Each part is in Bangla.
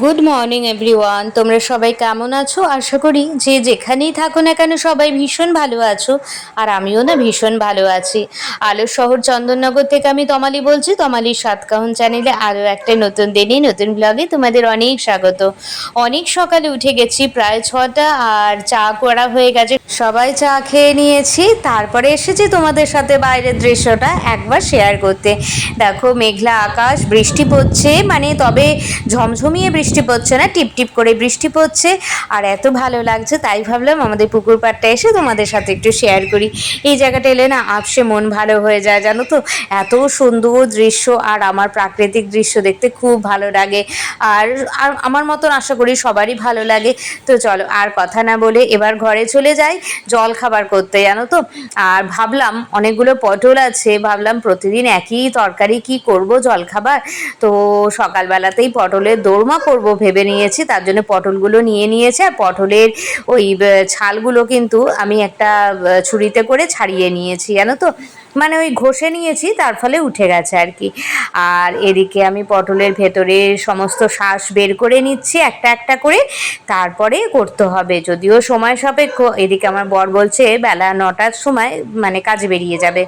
গুড মর্নিং এভরিওয়ান, তোমরা সবাই কেমন আছো? আশা করি যে যেখানেই থাকো না কেন সবাই ভীষণ ভালো আছো। আর আমিও না ভীষণ ভালো আছি। আলোর শহর চন্দননগর থেকে আমি তমালি বলছি। তমালির সাতকাহন চ্যানেলে আরও একটা নতুন দিনে নতুন ব্লগে তোমাদের অনেক স্বাগত। অনেক সকালে উঠে গেছি, প্রায় 6টা, আর চা করা হয়ে গেছে, সবাই চা খেয়ে নিয়েছি। তারপরে এসেছি তোমাদের সাথে বাইরের দৃশ্যটা একবার শেয়ার করতে। দেখো, মেঘলা আকাশ, বৃষ্টি পড়ছে, মানে তবে ঝমঝমিয়ে বৃষ্টি পড়ছে না, টিপটিপ করে বৃষ্টি পড়ছে। আর এত ভালো লাগছে, তাই ভাবলাম আমাদের পুকুর পাড়টা এসে তোমাদের সাথে একটু শেয়ার করি। এই জায়গাটা এলে না আবসে মন ভালো হয়ে যায়, জানো তো। এত সুন্দর দৃশ্য, আর আমার প্রাকৃতিক দৃশ্য দেখতে খুব ভালো লাগে। আর আর আমার মতন আশা করি সবারই ভালো লাগে। তো চলো আর কথা না বলে এবার ঘরে চলে যাই জল খাবার করতে, জানো তো। আর ভাবলাম অনেকগুলো পটল আছে, ভাবলাম প্রতিদিন একই তরকারি কি করব জল খাবার। তো সকালবেলাতেই পটলের দোরমা করব ভেবে নিয়েছি, তার জন্য পটলগুলো নিয়ে নিয়েছে। আর পটলের ওই ছালগুলো কিন্তু আমি একটা ছুরিতে করে ছাড়িয়ে নিয়েছি, জানো তো। মানে ওই ঘষে নিয়েছি, তার ফলে উঠে গেছে আর কি। আর এদিকে আমি পটলের ভেতরে সমস্ত শাঁস বের করে নিচ্ছি একটা একটা করে, তারপরে করতে হবে, যদিও সময় সাপেক্ষ। এদিকে আমার বর বলছে বেলা 9টার সময় মানে কাজে বেরিয়ে যাবে।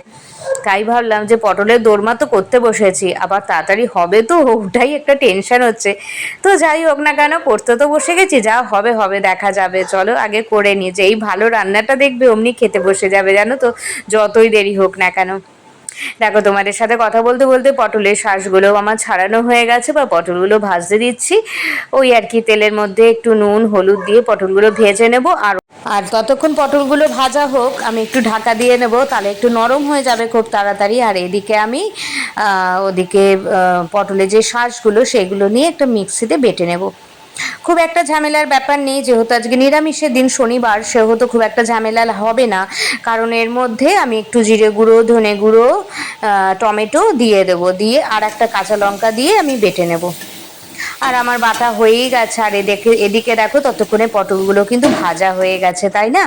তাই ভাবলাম যে পটলের দোরমা তো করতে বসেছি, আবার তাড়াতাড়ি হবে তো, ওটাই একটা টেনশন হচ্ছে। তো যাই হোক না কেন, করতে তো বসে গেছি, যা হবে হবে, দেখা যাবে। চলো আগে করে নিই, যেই ভালো রান্নাটা দেখবে অমনি খেতে বসে যাবে, জানো তো, যতই দেরি হোক না কেন। দেখো, তোমাদের সাথে কথা বলতে বলতে পটলের শাঁসগুলো আমার ছাড়ানো হয়ে গেছে, বা পটলগুলো ভাজতে দিচ্ছি। ওই আর কি, তেলের মধ্যে একটু নুন হলুদ দিয়ে পটলগুলো ভেজে নেব। আর ততক্ষণ পটলগুলো ভাজা হোক, আমি একটু ঢাকা দিয়ে নেব, তাহলে একটু নরম হয়ে যাবে খুব তাড়াতাড়ি। আর এদিকে আমি ওদিকে পটলের যে শাঁসগুলো সেগুলো নিয়ে একটা মিক্সিতে বেটে নেব। খুব একটা ঝামেলার ব্যাপার নেই, যেহেতু আজকে নিরামিষের দিন, শনিবার, সেহেতু খুব একটা ঝামেলা হবে না। কারণ এর মধ্যে আমি একটু জিরে গুঁড়ো, ধনে গুঁড়ো, টমেটো দিয়ে দেবো, দিয়ে আর একটা কাঁচা লঙ্কা দিয়ে আমি বেটে নেব। আর আমার বাটা হয়েই গেছে। আর এদিকে দেখো, ততক্ষণে পটলগুলো কিন্তু ভাজা হয়ে গেছে, তাই না।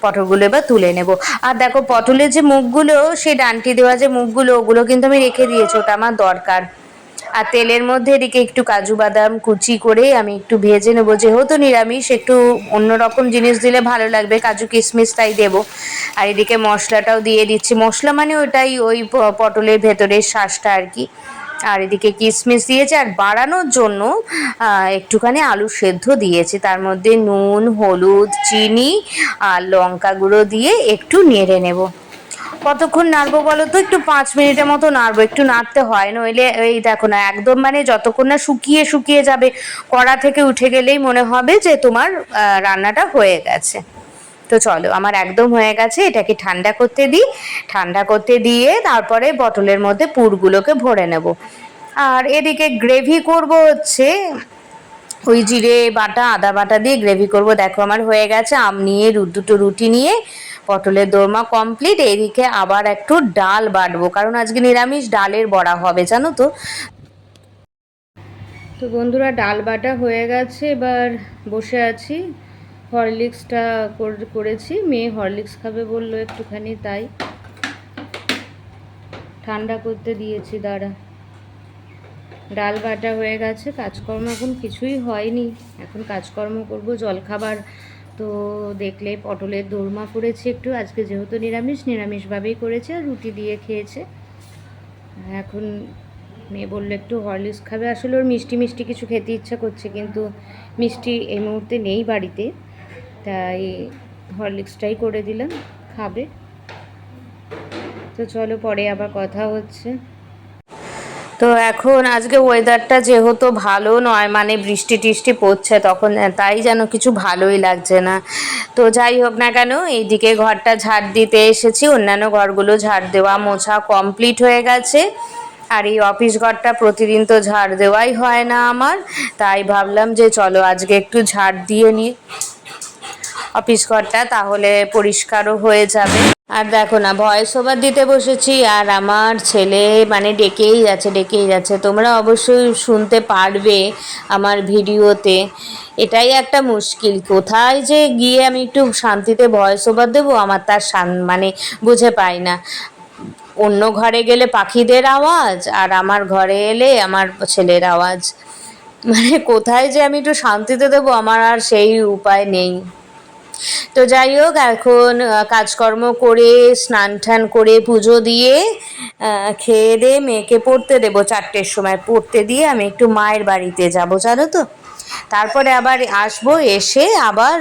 পটলগুলো এবার তুলে নেব। আর দেখো, পটলের যে মুখগুলো, সেই ডান্টি দেওয়া যে মুখগুলো, ওগুলো কিন্তু আমি রেখে দিয়েছি, ওটা আমার দরকার। আর তেলের মধ্যে এদিকে একটু কাজু বাদাম কুচি করে আমি একটু ভেজে নেবো, যেহেতু নিরামিষ, একটু অন্যরকম জিনিস দিলে ভালো লাগবে, কাজু কিশমিশ তাই দেবো। আর এদিকে মশলাটাও দিয়ে দিচ্ছি, মশলা মানে ওটাই, ওই পটলের ভেতরের শাঁসটা আর কি। আর এদিকে কিশমিশ দিয়েছি, আর বাড়ানোর জন্য একটুখানি আলু সেদ্ধ দিয়েছি, তার মধ্যে নুন হলুদ চিনি আর লঙ্কা গুঁড়ো দিয়ে একটু নেড়ে নেব। কতক্ষণ নাড়বো বলো তো? একটু 5 মিনিটের মতো নাড়বো, একটু নাড়তে হয়, নইলে এই দেখো না, একদম মানে যতক্ষণ না শুকিয়ে শুকিয়ে যাবে, কড়া থেকে উঠে গেলেই মনে হবে যে তোমার রান্নাটা হয়ে গেছে। তো চলো, আমার একদম হয়ে গেছে, এটাকে ঠান্ডা করতে দিই। ঠান্ডা করতে দিয়ে তারপরে বটলের মধ্যে পুরগুলোকে ভরে নেব। আর এদিকে গ্রেভি করব হচ্ছে ওই জিরে বাটা আদা বাটা দিয়ে গ্রেভি করব। দেখো আমার হয়ে গেছে, আম নিয়ে দুটো রুটি নিয়ে পটলের দোরমা কমপ্লিট। এদিকে আবার একটু ডাল বাটবো, কারণ আজকে নিরামিষ, ডালের বড়া হবে, জানো তো। তো বন্ধুরা, ডাল বাটা হয়ে গেছে, এবার বসে আছি। হরলিক্সটা করেছি, মেয়ে হরলিক্স খাবে বললো একটুখানি, তাই ঠান্ডা করতে দিয়েছি। দাঁড়া, ডাল বাটা হয়ে গেছে, কাজকর্ম এখন কিছুই হয়নি, এখন কাজকর্ম করব, জলখাবার। তো দেখলে পটলের দোরমা করেছি একটু, আজকে যেহেতু নিরামিষভাবেই করেছে, আর রুটি দিয়ে খেয়েছে। এখন মেয়ে বললো একটু হরলিক্স খাবে, আসলে ওর মিষ্টি মিষ্টি কিছু খেতে ইচ্ছা করছে, কিন্তু মিষ্টি এই মুহূর্তে নেই বাড়িতে, তাই হরলিক্সটাই করে দিলাম, খাবে। তো চলো, পরে আবার কথা হচ্ছে। তো এখন আজকে ওয়েদারটা যেহেতু ভালো নয়, মানে বৃষ্টি টিষ্টি পড়ছে, তখন তাই যেন কিছু ভালোই লাগছে না। তো যাই হোক না কেন, এইদিকে ঘরটা ঝাড় দিতে এসেছি, অন্যান্য ঘরগুলো ঝাড় দেওয়া মোছা কমপ্লিট হয়ে গেছে। আর এই অফিস ঘরটা প্রতিদিন তো ঝাড় দেওয়াই হয় না আমার, তাই ভাবলাম যে চলো আজকে একটু ঝাড় দিয়ে নিই অফিস ঘরটা, তাহলে পরিষ্কারও হয়ে যাবে। আর দেখো না, ভয়েস ওভার দিতে বসেছি, আর আমার ছেলে মানে ডেকেই যাচ্ছে, তোমরা অবশ্যই শুনতে পারবে আমার ভিডিওতে। এটাই একটা মুশকিল, কোথায় যে গিয়ে আমি একটু শান্তিতে ভয়েস ওভার দেবো, আমার তার মানে বুঝে পাই না। অন্য ঘরে গেলে পাখিদের আওয়াজ, আর আমার ঘরে এলে আমার ছেলের আওয়াজ। মানে কোথায় যে আমি একটু শান্তিতে দেবো আমার আর সেই উপায় নেই। তো যাই হোক, এখন কাজকর্ম করে স্নান টান করে পুজো দিয়ে খেয়ে দিয়ে মেয়েকে পড়তে দেবো 4টের সময়। পড়তে দিয়ে আমি একটু মায়ের বাড়িতে যাবো, জানো তো। তারপরে আবার আসবো, এসে আবার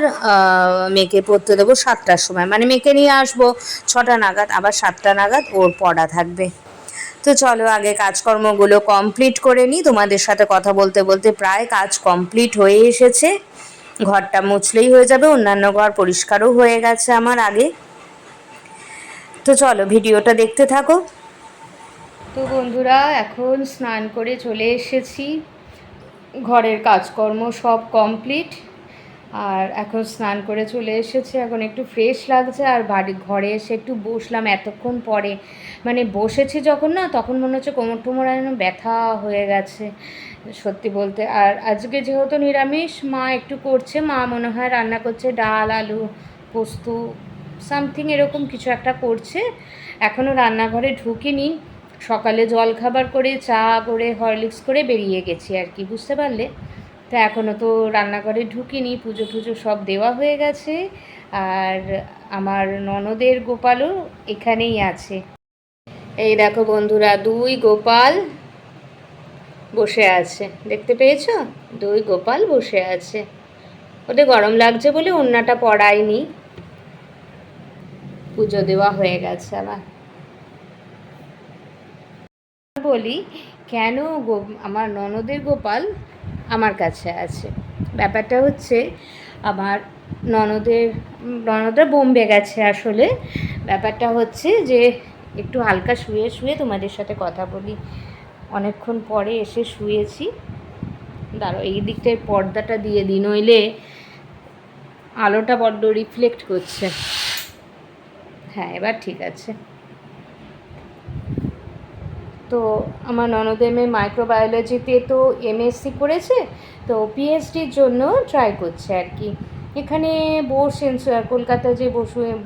মেয়েকে পড়তে দেবো 7টার সময়, মানে মেয়েকে নিয়ে আসবো 6টা নাগাদ, আবার 7টা নাগাদ ওর পড়া থাকবে। তো চলো আগে কাজকর্মগুলো কমপ্লিট করে নিই। তোমাদের সাথে কথা বলতে বলতে প্রায় কাজ কমপ্লিট হয়ে এসেছে। ঘরটা মুছলেই হয়ে যাবে, অন্যান্য ঘর পরিষ্কারও হয়ে গেছে আমার আগে। তো চলো ভিডিওটা দেখতে থাকো। তো বন্ধুরা, এখন স্নান করে চলে এসেছি, ঘরের কাজকর্ম সব কমপ্লিট। আর এখন স্নান করে চলে এসেছি, এখন একটু ফ্রেশ লাগছে। আর ঘরে এসে একটু বসলাম এতক্ষণ পরে, মানে বসেছি যখন না, তখন মনে হচ্ছে কোমর টোমর যেন ব্যথা হয়ে গেছে সত্যি বলতে। আর আজকে যেহেতু নিরামিষ, মা একটু করছে, মা মনে হয় রান্না করছে ডাল, আলু, পোস্ত, সামথিং এরকম কিছু একটা করছে। এখনও রান্নাঘরে ঢুকিনি। সকালে জলখাবার করে চা করে হরলিক্স করে বেরিয়ে গেছি আর কি, বুঝতে পারলে। তো এখনও তো রান্নাঘরে ঢুকিনি, পুজো টুজো সব দেওয়া হয়ে গেছে। আর আমার ননদের গোপালও এখানেই আছে। এই দেখো বন্ধুরা, 2 গোপাল বসে আছে, দেখতে পেয়েছো? 2 গোপাল বসে আছে। ওদের গরম লাগছে বলে ওড়নাটা পরায়নি, পুজো দেওয়া হয়ে গেছে আবার। বলি কেন আমার ননদের গোপাল আমার কাছে আছে। ব্যাপারটা হচ্ছে, আমার ননদরা বোম্বে গেছে আসলে। ব্যাপারটা হচ্ছে যে একটু হালকা শুয়ে শুয়ে তোমাদের সাথে কথা বলি। অনেকক্ষণ পরে এসে শুয়েছি। দাঁড়াও এই দিকটায় পর্দাটা দিয়ে দিই, নইলে আলোটা বড্ড রিফ্লেক্ট করছে। হ্যাঁ, এবার ঠিক আছে। তো আমার ননদের মেয়ে মাইক্রোবায়োলজিতে তো এমএসসি করেছে, তো পিএইচডির জন্য ট্রাই করছে আর কি। এখানে কলকাতায় যে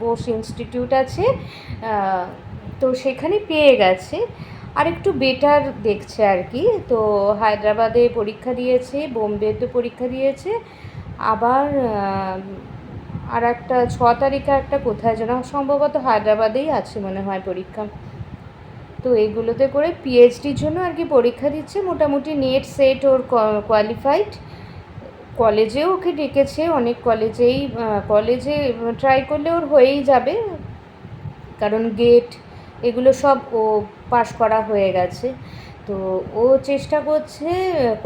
বোস ইনস্টিটিউট আছে, তো সেখানে পেয়ে গেছে। আর একটু বেটার দেখছে আর কি। তো হায়দ্রাবাদে পরীক্ষা দিয়েছে, বোম্বেতে পরীক্ষা দিয়েছে, আবার আর একটা 6 তারিখে একটা কোথায় যেন, সম্ভবত হায়দ্রাবাদেই আছে মনে হয় পরীক্ষা। তো এইগুলোতে করে পিএইচডির জন্য আর কি পরীক্ষা দিচ্ছে। মোটামুটি নেট সেট ওর কোয়ালিফাইড। কলেজেও ওকে ডেকেছে, অনেক কলেজে ট্রাই করলে ওর হয়েই যাবে, কারণ গেট এগুলো সব ও পাশ করা হয়ে গেছে। তো ও চেষ্টা করছে,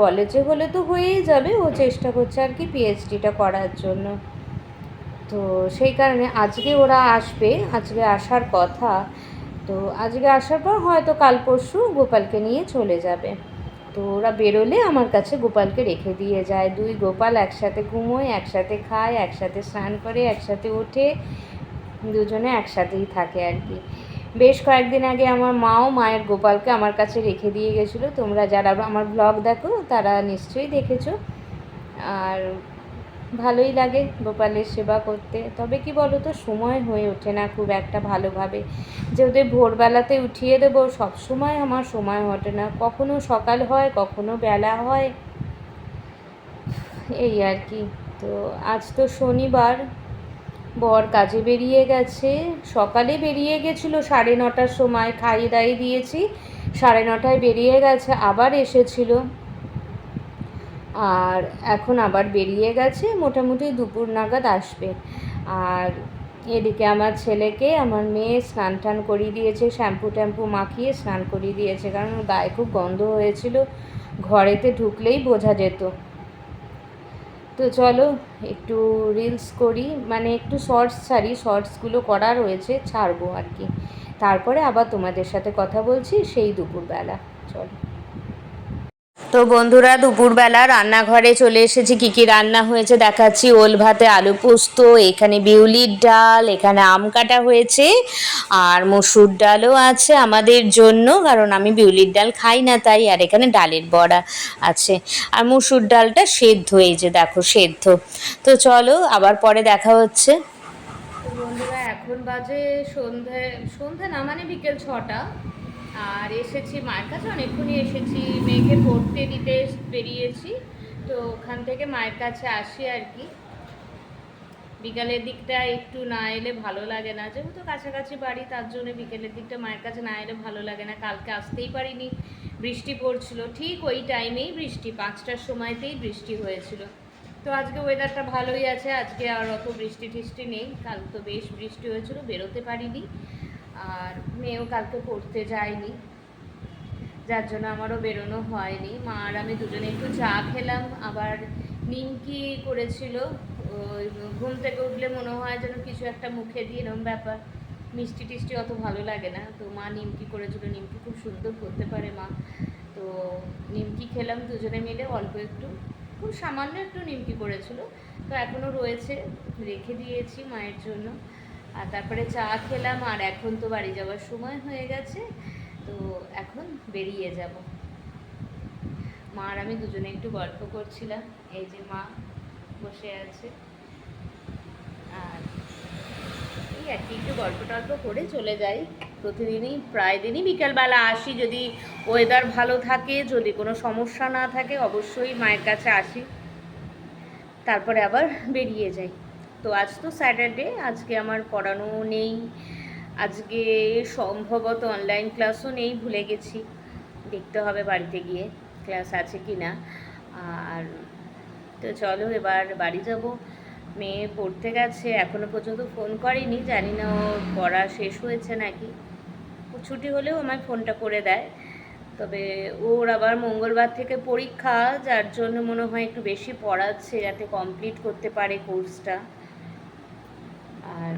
কলেজে হলে তো হয়েই যাবে, ও চেষ্টা করছে আর কি পিএইচডিটা করার জন্য। তো সেই কারণে আজকে ওরা আসবে, আজকে আসার কথা। তো আজকে আসার পর হয়তো কাল পরশু গোপালকে নিয়ে চলে যাবে। তো ওরা বেরোলে আমার কাছে গোপালকে রেখে দিয়ে যায়। 2 গোপাল একসাথে ঘুমোয়, একসাথে খায়, একসাথে স্নান করে, একসাথে ওঠে, দুজনে একসাথেই থাকে আর কি। বেশ কয়েকদিন আগে আমার মাও মায়ের গোপালকে আমার কাছে রেখে দিয়ে গেছিলো। তোমরা যারা আমার ব্লগ দেখো তারা নিশ্চয়ই দেখেছো। আর ভালোই লাগে গোপালের সেবা করতে। তবে কি বলো তো, সময় হয়ে ওঠে না খুব একটা ভালোভাবে। যে ওদের ভোরবেলাতে উঠিয়ে দেবো, সব সময় আমার সময় ওঠে না। কখনো সকাল হয়, কখনো বেলা হয়, এই আর কি। তো আজ তো শনিবার, বর কাজে বেরিয়ে গেছে। সকালে বেরিয়ে গেছিলো 9:30টার সময়, খাইয়ে দাইয়ে দিয়েছি, 9:30টায় বেরিয়ে গেছে, আবার এসেছিলো। আর এখন আবার বেরিয়ে গেছে, মোটামুটি দুপুর নাগাদ আসবে। আর এদিকে আমার ছেলেকে আমার মেয়ে স্নান টান করিয়ে দিয়েছে, শ্যাম্পু ট্যাম্পু মাখিয়ে স্নান করিয়ে দিয়েছে, কারণ গায়ে খুব গন্ধ হয়েছিল, ঘরেতে ঢুকলেই বোঝা যেত। তো চলো একটু রিলস করি, মানে একটু শর্টস ছাড়ি, শর্টসগুলো করা রয়েছে, ছাড়বো আর কি। তারপরে আবার তোমাদের সাথে কথা বলছি সেই দুপুরবেলা। চলো। তো বন্ধুরা, দুপুরবেলা রান্নাঘরে চলে এসেছি। কী কী রান্না হয়েছে দেখাচ্ছি। ওল ভাতে আলু পোস্ত, এখানে বিউলির ডাল, এখানে আম কাটা হয়েছে, আর মসুর ডালও আছে আমাদের জন্য, কারণ আমি বিউলির ডাল খাই না তাই। আর এখানে ডালের বড়া আছে, আর মসুর ডালটা সেদ্ধ, এই যে দেখো সেদ্ধ। তো চলো আবার পরে দেখা হচ্ছে। তো বন্ধুরা, এখন বাজে সন্ধে, সন্ধে না মানে বিকেল 6টা। আর এসেছি মায়ের কাছে, অনেকক্ষণই এসেছি, মেয়েকে পড়তে দিতে বেরিয়েছি। তো ওখান থেকে মায়ের কাছে আসি আর কি। বিকালের দিকটা একটু না এলে ভালো লাগে না, যেহেতু কাছাকাছি বাড়ি, তার জন্য বিকেলের দিকটা মায়ের কাছে না এলে ভালো লাগে না। কালকে আসতেই পারিনি, বৃষ্টি পড়ছিল, ঠিক ওই টাইমেই বৃষ্টি, 5টার সময়তেই বৃষ্টি হয়েছিল। তো আজকে ওয়েদারটা ভালোই আছে, আজকে আর অত বৃষ্টি টিষ্টি নেই। কাল তো বেশ বৃষ্টি হয়েছিল, বেরোতে পারিনি। আর মেয়েও কালকে পড়তে যায়নি, যার জন্য আমারও বেরোনো হয়নি। মা আর আমি দুজনে একটু চা খেলাম, আবার নিমকি করেছিল। ওই ঘুম থেকে উঠলে মনে হয় যেন কিছু একটা মুখে দিয়ে এরকম ব্যাপার, মিষ্টি টিষ্টি অত ভালো লাগে না। তো মা নিমকি করেছিল, নিমকি খুব সুন্দর করতে পারে মা। তো নিমকি খেলাম দুজনে মিলে, অল্প একটু, খুব সামান্য একটু নিমকি করেছিল। তো এখনও রয়েছে, রেখে দিয়েছি মায়ের জন্য। আর তারপরে চা খেলাম, আর এখন তো বাড়ি যাওয়ার সময় হয়ে গেছে, তো এখন বেরিয়ে যাব। মা আর আমি দুজনে একটু গল্প করছিলাম, এই যে মা বসে আছে, আর এই আর কি একটু গল্প টল্প করে চলে যাই। প্রতিদিনই প্রায় দিনই বিকালবেলা আসি, যদি ওয়েদার ভালো থাকে, যদি কোনো সমস্যা না থাকে, অবশ্যই মায়ের কাছে আসি, তারপরে আবার বেরিয়ে যাই। তো আজ তো স্যাটারডে, আজকে আমার পড়ানো নেই, আজকে সম্ভবত অনলাইন ক্লাসও নেই, ভুলে গেছি, দেখতে হবে বাড়িতে গিয়ে ক্লাস আছে কি না। আর তো চলো এবার বাড়ি যাব। মেয়ে পড়তে গেছে, এখনও পর্যন্ত ফোন করেনি, জানি না ওর পড়া শেষ হয়েছে নাকি। ছুটি হলেও আমায় ফোনটা করে দেয়, তবে ওর আবার মঙ্গলবার থেকে পরীক্ষা, যার জন্য মনে হয় একটু বেশি পড়াচ্ছে যাতে কমপ্লিট করতে পারে কোর্সটা। আর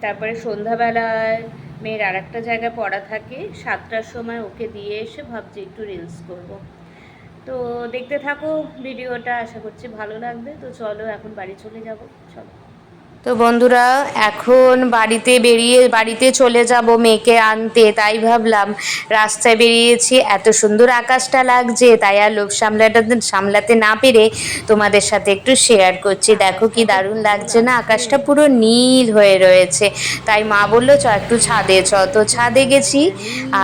তারপরে সন্ধ্যাবেলায় মেয়ের আর একটা জায়গায় পড়া থাকে, 7টার সময় ওকে দিয়ে এসে ভাবছি একটু রিলস করব। তো দেখতে থাকো ভিডিওটা, আশা করছি ভালো লাগবে। তো চলো এখন বাড়ি চলে যাব, চলো। তো বন্ধুরা, এখন বাড়িতে চলে যাব মেয়েকে আনতে, তাই ভাবলাম রাস্তায় বেরিয়েছি, এত সুন্দর আকাশটা লাগছে, তাই আর লোভ সামলাতে না পেরে তোমাদের সাথে একটু শেয়ার করছি। দেখো কি দারুণ লাগছে না, আকাশটা পুরো নীল হয়ে রয়েছে। তাই মা বললো চ একটু ছাদে চ, তো ছাদে গেছি।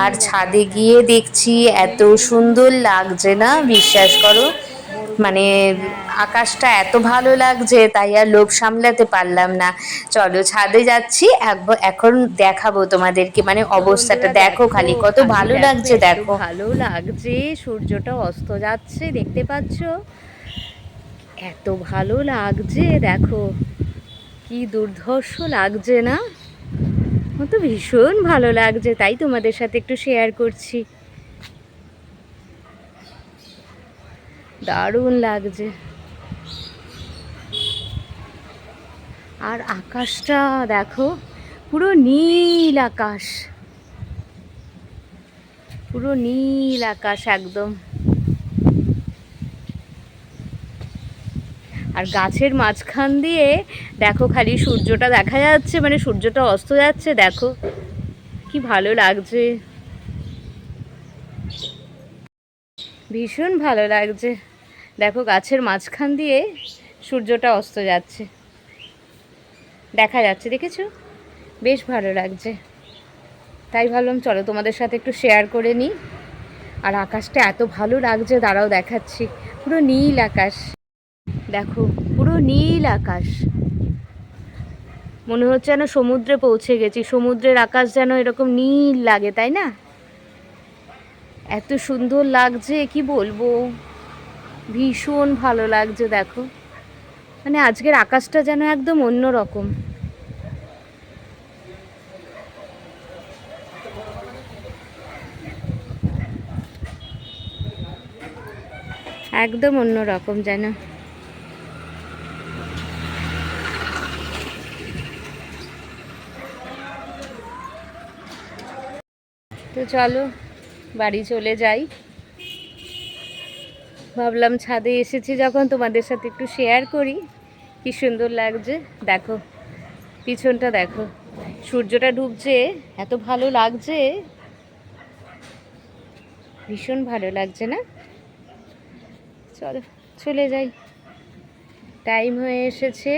আর ছাদে গিয়ে দেখছি এত সুন্দর লাগছে না, বিশ্বাস করো, মানে আকাশটা এত ভালো লাগছে, তাই আর লোভ সামলাতে পারলাম না। চলো ছাদে যাচ্ছি, এখন দেখাবো তোমাদেরকে, মানে অবস্থাটা দেখো খালি, কত ভালো লাগছে দেখো। ভালো লাগছে, সূর্যটা অস্ত যাচ্ছে, দেখতে পাচ্ছ, এত ভালো লাগছে দেখো, কি দুর্ধর্ষ লাগছে না, আমার তো ভীষণ ভালো লাগছে, তাই তোমাদের সাথে একটু শেয়ার করছি। দারুণ লাগছে। আর আকাশটা দেখো, পুরো নীল আকাশ, পুরো নীল আকাশ একদম। আর গাছের মাঝখান দিয়ে দেখো খালি সূর্যটা দেখা যাচ্ছে, মানে সূর্যটা অস্ত যাচ্ছে, দেখো কি ভালো লাগছে, ভীষণ ভালো লাগছে। দেখো গাছের মাঝখান দিয়ে সূর্যটা অস্ত যাচ্ছে, দেখা যাচ্ছে, দেখেছো, বেশ ভালো লাগছে। তাই ভাবলাম চলো তোমাদের সাথে একটু শেয়ার করে নিই। আর আকাশটা এত ভালো লাগছে, দাঁড়াও দেখাচ্ছি, পুরো নীল আকাশ, দেখো পুরো নীল আকাশ, মনে হচ্ছে যেন সমুদ্রে পৌঁছে গেছি, সমুদ্রের আকাশ যেন এরকম নীল লাগে, তাই না? এত সুন্দর লাগছে কি বলবো, ভীষণ ভালো লাগছে দেখো, মানে আজকের আকাশটা যেন একদম অন্য রকম। একদম অন্য রকম যেন। তো চলো বাড়ি চলে যাই, ভাবলাম ছাদে এসেছি যখন তোমাদের সাথে একটু শেয়ার করি, কি সুন্দর লাগছে দেখো, পিছনটা দেখো, সূর্যটা ডুবছে, এত ভালো লাগছে, ভীষণ ভালো লাগছে না? চলো চলে যাই, টাইম হয়ে এসেছে।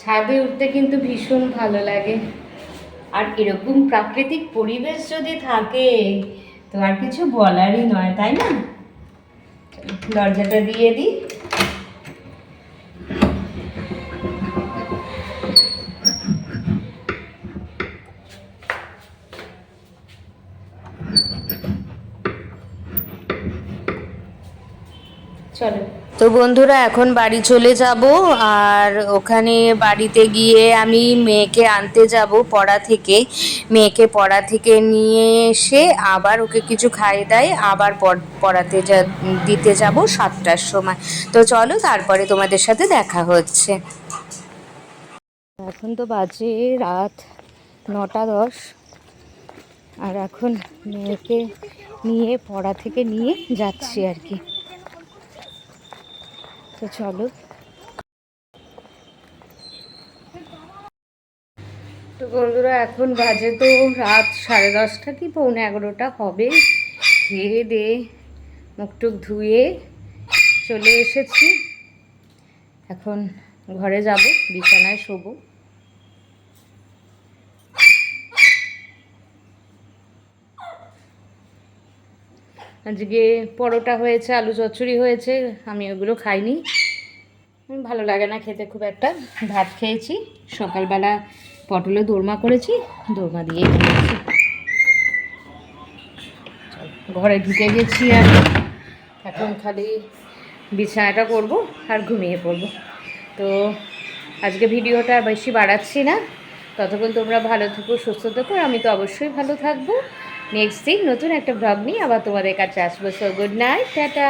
ছাদে উঠতে কিন্তু ভীষণ ভালো লাগে, আর এরকম প্রাকৃতিক পরিবেশ যদি থাকে তো আর কিছু বলারই নয়, তাই না? দরজাটা দিয়ে দিই। চলো, তো বন্ধুরা এখন বাড়ি চলে যাব। আর ওখানে বাড়িতে গিয়ে আমি মেয়েকে আনতে যাব পড়া থেকে। মেয়েকে পড়া থেকে নিয়ে এসে আবার ওকে কিছু খাইয়ে দাই, আবার পড়াতে দিতে যাব 7টার সময়। তো চলো, তারপরে তোমাদের সাথে দেখা হচ্ছে। এখন তো বাজে রাত 9টা 10, আর এখন মেয়েকে নিয়ে পড়া থেকে নিয়ে যাচ্ছি আর কি। তো চলো। তো বন্ধুরা এখন বাজে তো রাত 10:30 কি 11:45 হবে। খেয়ে দিয়ে মুখ টুক ধুয়ে চলে এসেছি। এখন ঘরে যাব, বিছানায় শোবো। আজকে পরোটা হয়েছে, আলু চচ্চড়ি হয়েছে, আমি ওগুলো খাইনি, ভালো লাগে না খেতে খুব একটা। ভাত খেয়েছি, সকালবেলা পটলে দোরমা করেছি, দোরমা দিয়ে খেয়েছি। ঘরে ঢুকে গেছি আর এখন খালি বিছানাটা করব আর ঘুমিয়ে পড়ব। তো আজকে ভিডিওটা আর বেশি বাড়াচ্ছি না, ততক্ষণ তোমরা ভালো থেকো, সুস্থ থেকো। আমি তো অবশ্যই ভালো থাকবো। নেক্সট দিন নতুন একটা ব্লগ নিয়ে আবার তোমাদের কাছে আসবো। So good night, tata.